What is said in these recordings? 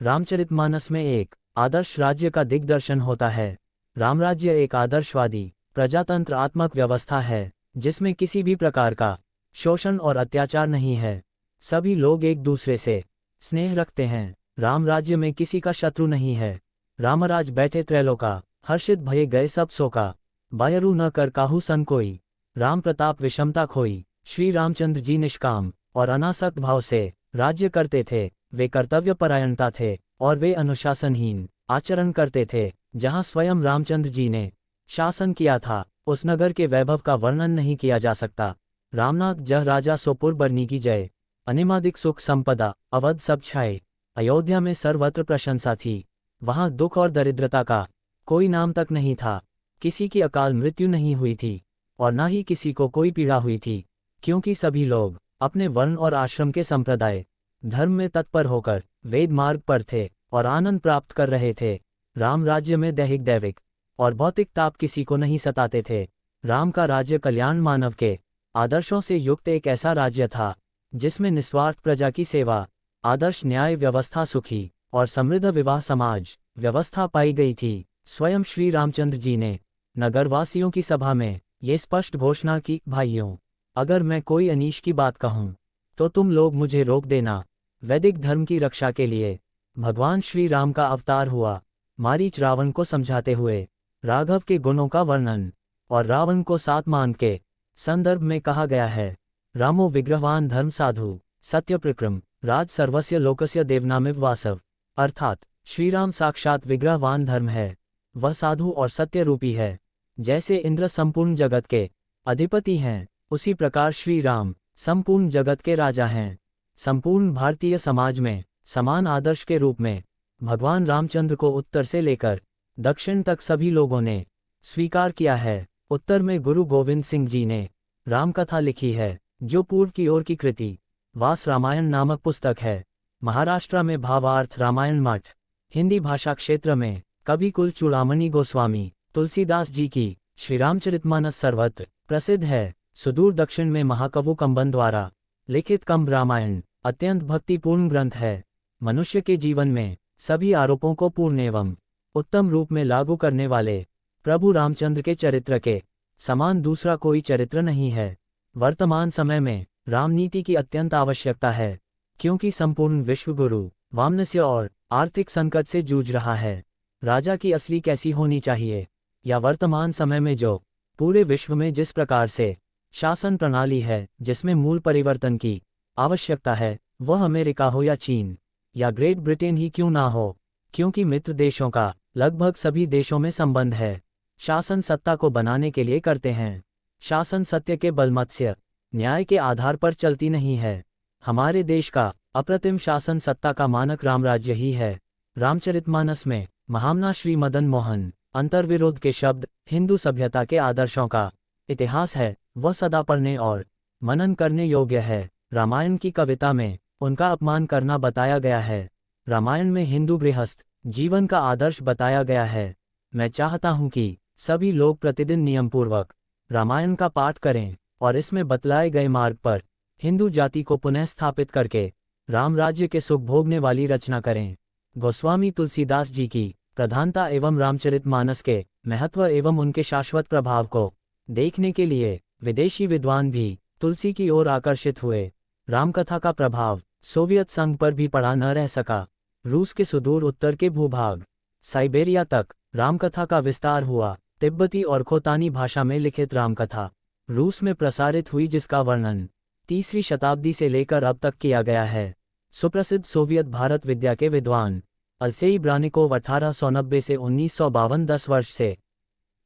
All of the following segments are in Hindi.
रामचरितमानस में एक आदर्श राज्य का दिग्दर्शन होता है। रामराज्य एक आदर्शवादी प्रजातंत्रात्मक व्यवस्था है जिसमें किसी भी प्रकार का शोषण और अत्याचार नहीं है। सभी लोग एक दूसरे से स्नेह रखते हैं। राम राज्य में किसी का शत्रु नहीं है। रामराज बैठे त्रैलोका, हर्षित भये गए सब शोका। बायरु न कर काहू सन कोई, राम प्रताप विषमता खोई। श्री रामचंद्र जी निष्काम और अनासक्त भाव से राज्य करते थे। वे कर्तव्य परायणता थे और वे अनुशासनहीन आचरण करते थे। जहाँ स्वयं रामचंद्र जी ने शासन किया था, उस नगर के वैभव का वर्णन नहीं किया जा सकता। रामनाथ जह राजा सोपुर बरनी की जय, अनिमादिक सुख संपदा अवध सब छाए। अयोध्या में सर्वत्र प्रशंसा थी। वहाँ दुख और दरिद्रता का कोई नाम तक नहीं था। किसी की अकाल मृत्यु नहीं हुई थी और न ही किसी को कोई पीड़ा हुई थी, क्योंकि सभी लोग अपने वर्ण और आश्रम के संप्रदाय धर्म में तत्पर होकर वेद मार्ग पर थे और आनंद प्राप्त कर रहे थे। राम राज्य में दैहिक दैविक और भौतिक ताप किसी को नहीं सताते थे। राम का राज्य कल्याण मानव के आदर्शों से युक्त एक ऐसा राज्य था जिसमें निस्वार्थ प्रजा की सेवा, आदर्श न्याय व्यवस्था, सुखी और समृद्ध विवाह समाज व्यवस्था पाई गई थी। स्वयं श्री रामचंद्र जी ने नगरवासियों की सभा में ये स्पष्ट घोषणा की, भाइयों, अगर मैं कोई अनीश की बात कहूँ तो तुम लोग मुझे रोक देना। वैदिक धर्म की रक्षा के लिए भगवान श्री राम का अवतार हुआ। मारीच रावण को समझाते हुए राघव के गुणों का वर्णन और रावण को सात मान के संदर्भ में कहा गया है। रामो विग्रहवान धर्म साधु सत्य प्रक्रम राज सर्वस्य लोकस्य देवनामिव वासव। अर्थात श्रीराम साक्षात विग्रहवान धर्म है, वह साधु और सत्य रूपी है। जैसे इंद्र संपूर्ण जगत के अधिपति हैं, उसी प्रकार श्री राम संपूर्ण जगत के राजा हैं। संपूर्ण भारतीय समाज में समान आदर्श के रूप में भगवान रामचंद्र को उत्तर से लेकर दक्षिण तक सभी लोगों ने स्वीकार किया है। उत्तर में गुरु गोविंद सिंह जी ने रामकथा लिखी है, जो पूर्व की ओर की कृति वास रामायण नामक पुस्तक है। महाराष्ट्र में भावार्थ रामायण मठ, हिंदी भाषा क्षेत्र में कवि कुल चूड़ामणि गोस्वामी तुलसीदास जी की श्रीरामचरितमानस सर्वत्र प्रसिद्ध है। सुदूर दक्षिण में महाकवि कंबन द्वारा लिखित कंब रामायण अत्यंत भक्तिपूर्ण ग्रंथ है। मनुष्य के जीवन में सभी आरोपों को पूर्ण एवं उत्तम रूप में लागू करने वाले प्रभु रामचंद्र के चरित्र के समान दूसरा कोई चरित्र नहीं है। वर्तमान समय में रामनीति की अत्यंत आवश्यकता है, क्योंकि संपूर्ण विश्व गुरु वामनस्य और आर्थिक संकट से जूझ रहा है। राजा की असली कैसी होनी चाहिए, या वर्तमान समय में जो पूरे विश्व में जिस प्रकार से शासन प्रणाली है जिसमें मूल परिवर्तन की आवश्यकता है, वह अमेरिका हो या चीन या ग्रेट ब्रिटेन ही क्यों ना हो, क्योंकि मित्र देशों का लगभग सभी देशों में संबंध है। शासन सत्ता को बनाने के लिए करते हैं। शासन सत्य के बलमत्स्य न्याय के आधार पर चलती नहीं है। हमारे देश का अप्रतिम शासन सत्ता का मानक रामराज्य ही है। रामचरितमानस में महामना श्री मदन मोहन अंतर्विरोध के शब्द हिंदू सभ्यता के आदर्शों का इतिहास है, वह सदा पढ़ने और मनन करने योग्य है। रामायण की कविता में उनका अपमान करना बताया गया है। रामायण में हिंदू गृहस्थ जीवन का आदर्श बताया गया है। मैं चाहता हूं कि सभी लोग प्रतिदिन नियमपूर्वक रामायण का पाठ करें और इसमें बतलाए गए मार्ग पर हिंदू जाति को पुनः स्थापित करके राम राज्य के सुख भोगने वाली रचना करें। गोस्वामी तुलसीदास जी की प्रधानता एवं रामचरितमानस के महत्व एवं उनके शाश्वत प्रभाव को देखने के लिए विदेशी विद्वान भी तुलसी की ओर आकर्षित हुए। रामकथा का प्रभाव सोवियत संघ पर भी पड़ा न रह सका। रूस के सुदूर उत्तर के भूभाग साइबेरिया तक रामकथा का विस्तार हुआ। तिब्बती और खोतानी भाषा में लिखित रामकथा रूस में प्रसारित हुई, जिसका वर्णन 3वीं शताब्दी से लेकर अब तक किया गया है। सुप्रसिद्ध सोवियत भारत विद्या के विद्वान अल्सेई ब्रानिकोव 1890 से 1952 10 वर्ष से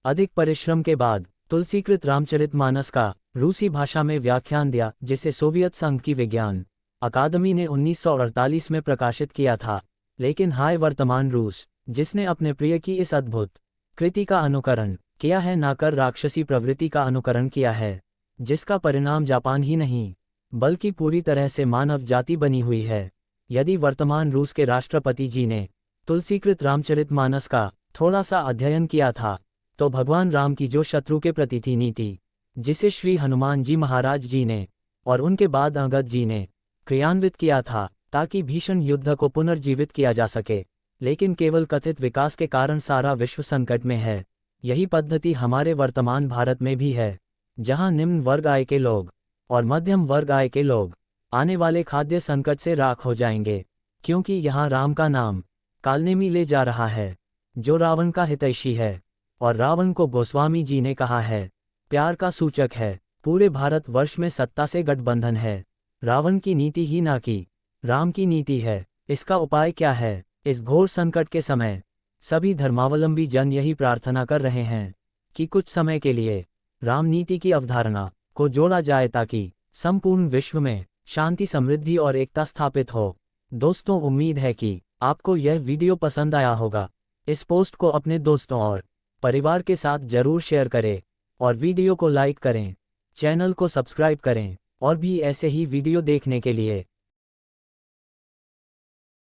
अधिक परिश्रम के बाद तुलसीकृत रामचरितमानस का रूसी भाषा में व्याख्यान दिया, जिसे सोवियत संघ की विज्ञान अकादमी ने 1948 में प्रकाशित किया था। लेकिन हाय वर्तमान रूस, जिसने अपने प्रिय की इस अद्भुत कृति का अनुकरण किया है, ना कर राक्षसी प्रवृत्ति का अनुकरण किया है, जिसका परिणाम जापान ही नहीं बल्कि पूरी तरह से मानव जाति बनी हुई है। यदि वर्तमान रूस के राष्ट्रपति जी ने तुलसीकृत रामचरितमानस का थोड़ा सा अध्ययन किया था, तो भगवान राम की जो शत्रु के प्रति थी नीति, जिसे श्री हनुमान जी महाराज जी ने और उनके बाद अंगद जी ने क्रियान्वित किया था, ताकि भीषण युद्ध को पुनर्जीवित किया जा सके। लेकिन केवल कथित विकास के कारण सारा विश्व संकट में है। यही पद्धति हमारे वर्तमान भारत में भी है, जहां निम्न वर्ग आय के लोग और मध्यम वर्ग आय के लोग आने वाले खाद्य संकट से राख हो जाएंगे, क्योंकि यहाँ राम का नाम कालनेमी ले जा रहा है, जो रावण का हितैषी है और रावण को गोस्वामी जी ने कहा है प्यार का सूचक है। पूरे भारतवर्ष में सत्ता से गठबंधन है। रावण की नीति ही ना कि राम की नीति है। इसका उपाय क्या है? इस घोर संकट के समय सभी धर्मावलंबी जन यही प्रार्थना कर रहे हैं कि कुछ समय के लिए राम नीति की अवधारणा को जोड़ा जाए ताकि संपूर्ण विश्व में शांति, समृद्धि और एकता स्थापित हो। दोस्तों, उम्मीद है कि आपको यह वीडियो पसंद आया होगा। इस पोस्ट को अपने दोस्तों और परिवार के साथ जरूर शेयर करें और वीडियो को लाइक करें, चैनल को सब्सक्राइब करें और भी ऐसे ही वीडियो देखने के लिए।